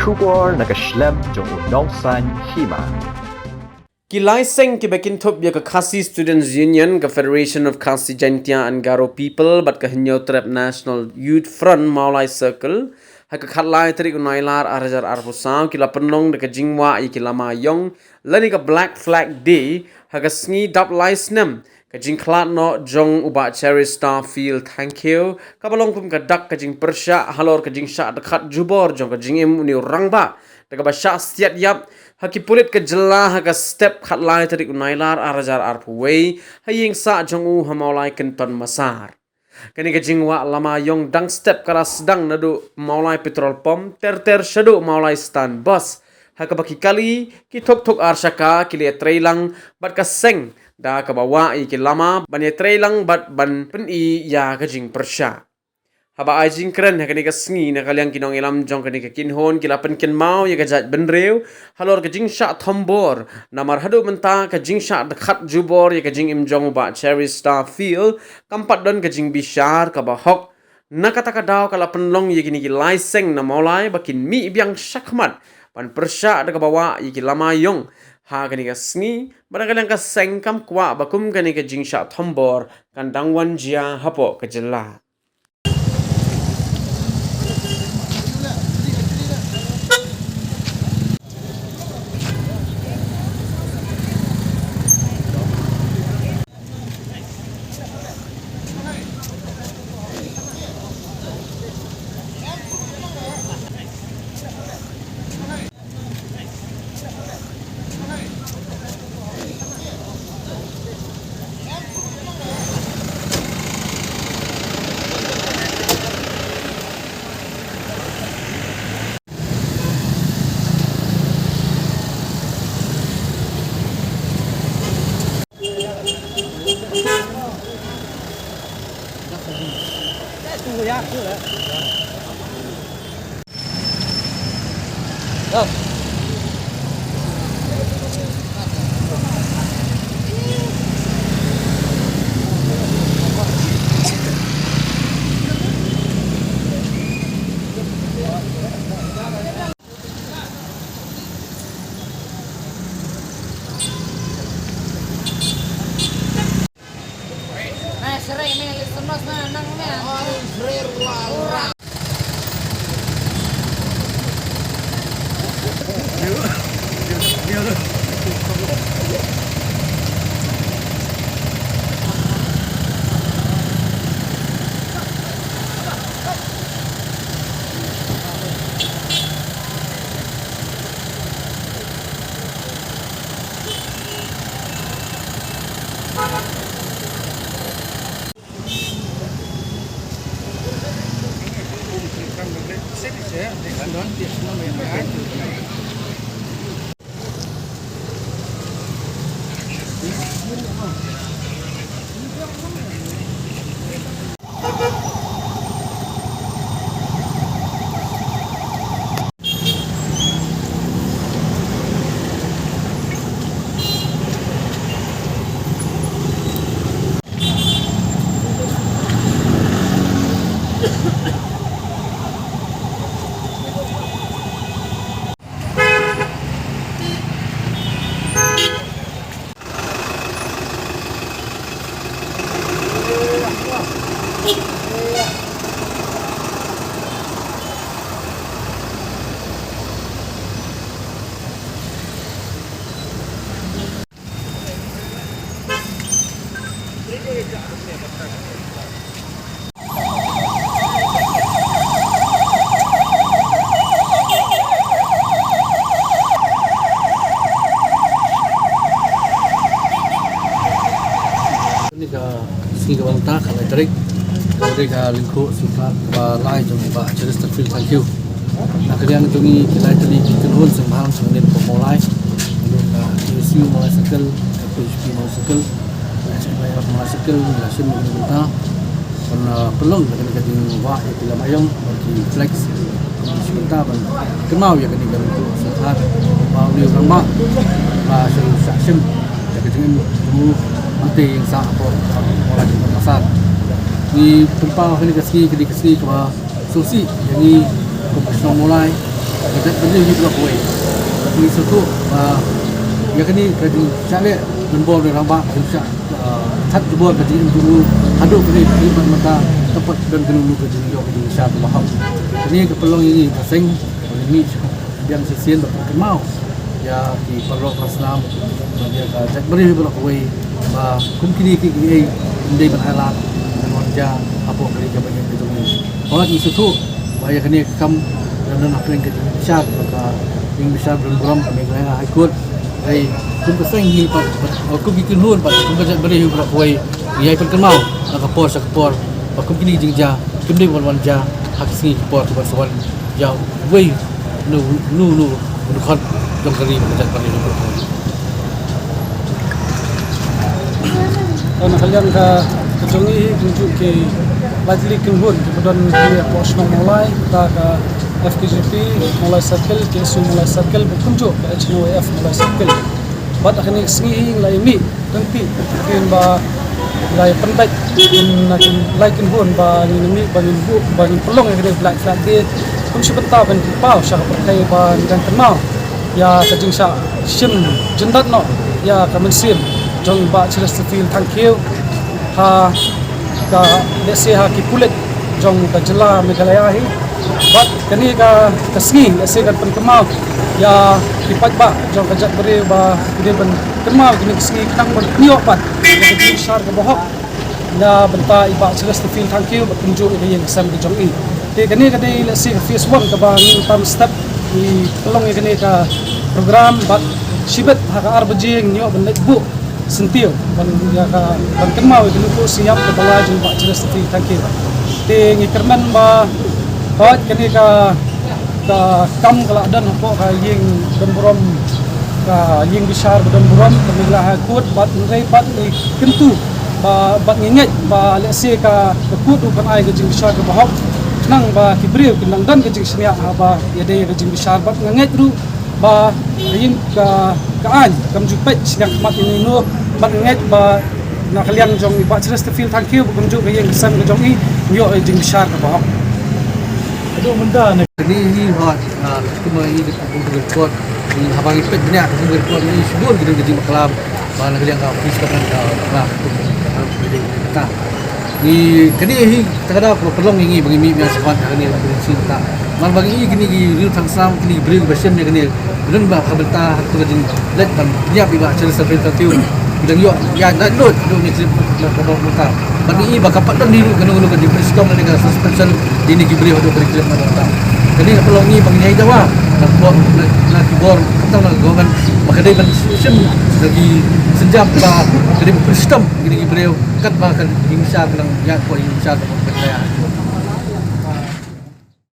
Shubor nakaslem jong unongsan hima. Kilai seng ki bekin thop ya ka Khasi Students Union ka Federation of Khasi Jaintia and Garo People but ka Hinyo Trap National Youth Front Maulai Circle ha ka khatlai tri ku nailar arajar arpusaw kila penlong de ka jingwa i kila ma yong lani ka Black Flag Day ha ka sngi dap lai snem ka jing khlat no jong uba Cherry Star Field thank you ka balong kum ka dak ka jing persha halor ka jing sha de khat jubor jong ka jing im ni rangba de ka ba sha stiat yap haki pulit ke jela haka step khat lai tarik unailar arajar arpuwei haying sa jongu hamaulai kenton masar kani ke jingwa lama yong dang step karas dang nadu maulai petrol pump ter shadu maulai stand bus haka baki kali ki tok arshaka kili trailang bat ka seng da ka bawa i ki lama ban ye trailang bat ban pen i ya ka jing persha haba ajing keren hakani ka sngi na kalyang kinong ilam jong kani ka kinhon kilapan kin mau ya ka jat benreu halor ka jing sha thombor namar hadu menta ka jing sha dakhat jubor ya ka jing im jong ba Cherry Star Field kampat don ka jing bishar ka ba hok nakata ka daw kala penlong ya kini ki laiseng na maulai bakin mi biang shakmat pan persha da ka bawa ya ki lama yong ha kani ka sngi barang ka seng kam kwa bakum kani ka jing sha thombor kan dangwan jia hapo ka jela tak kalau tarik mereka lingkup suka balai jom ba Cherry Star Field thank you nak kalian tu ni kita tadi kita hon sembang sebenarnya pemulai untuk mulai sekal PHP mulai sekal mulai sekal langsung kita karena perlu kita kena wah bila mayong bagi flex kita ban kenal ya kini kalau sehat mau ni orang mak bahasa saksim jadi dengan dulu nanti yang sah apa mulai di pasar di tempat ini kasih ke solusi jadi profesional mulai Jadi benda ni pula kuih. Tapi satu ya kan ni kadi cale membol dari rambak bisa tat jebol kadi dulu aduk kadi mata tempat dan dulu kadi yo kadi syab maham. Ini kepelong ini pasing ini yang sesian berkemau ya di perlu pasnam dia ka beri pula kuih kum kini kini indai berhalat dan wajah apa kali ke bagian itu ni. Orang itu tu bahaya kini kam dan apa yang kita syab maka yang bisa bergerak kami kena ikut dari kum pasang ni aku bikin hun pak kum kerja beri pula kuih ia berkemau kapor kum kini jingja kum ni wajah hak si kapor bersuan jauh wei nu bukan dong kali kerja kali itu. Karena kalian kejongi tunjuk ke majlis kunhun kemudian dia posno mulai kita ke FKJP mulai circle ke isu mulai circle berkunjuk ke HNOF mulai circle buat akhirnya sengi lai mi nanti mungkin ba lai pendat nakin lai kunhun ba ni mi bagi pelong yang black flag dia pun sebentar ban pau syak perkai ba dan kenal ya kajing syak sim jendat no ya kamen sim jong ba Celeste Field thank you ha ka lesi ha ki pulit jong ka jela Meghalaya hi bat kani ka kasngi lesi kan penkemau ya ki pat ba jong ka jat beri ba ide ben kemau kini kasngi tang ben niok pat ka ji shar ka bohok na benta iba Celeste Field thank you bertunjuk ke yang sam ki jong i te kani kani lesi phase 1 ka ba ni tam step di pelong kani ka program bat sibet ha ka arbajing niok ben bu sentil ban ya ka ban kemau itu ko siap ke bawah jeng Pak Celeste Field thank you te ngikerman ba kawat kani ka kam kala dan po ka ying demburom ka ying besar demburom pemilah kut bat ngai bat ni kentu ba bat nginget ba lesi ka kut upan ai ke jeng besar ke bahok nang ba kibriu kinang dan ke jeng senia ba ya de ke jeng besar bat nginget ru ba ying ka kaan kam jupet siang mat ini no bat nget ba na kalian jong Pak Celeste Field thank you bukan juga yang kesan ke jong i yo jing besar ke bahok Aduh benda ni ni hot cuma ini berkuat ini habang ipet ni aku berkuat ni sebut kita jadi maklam mana kalian kau pisahkan kau lah kita ni kini hi terkadang pelong ini bagi mi yang sempat kini cinta mal bagi ini kini real tangsam kini beri version ni kini dan bah kabelta tu jadi let dan dia iba Celeste Field thank you bilang yo ya download ni clip nak mutar bagi ini bakal patut ni kena ke di preskam dengan suspension ini diberi untuk curriculum mana jadi pelong ni bagi dia jawab nak buat nak keyboard atau nak government maka dia ban system lagi sejam bah jadi preskam ini diberi kat bahkan insya Allah yang kuat insya Allah percaya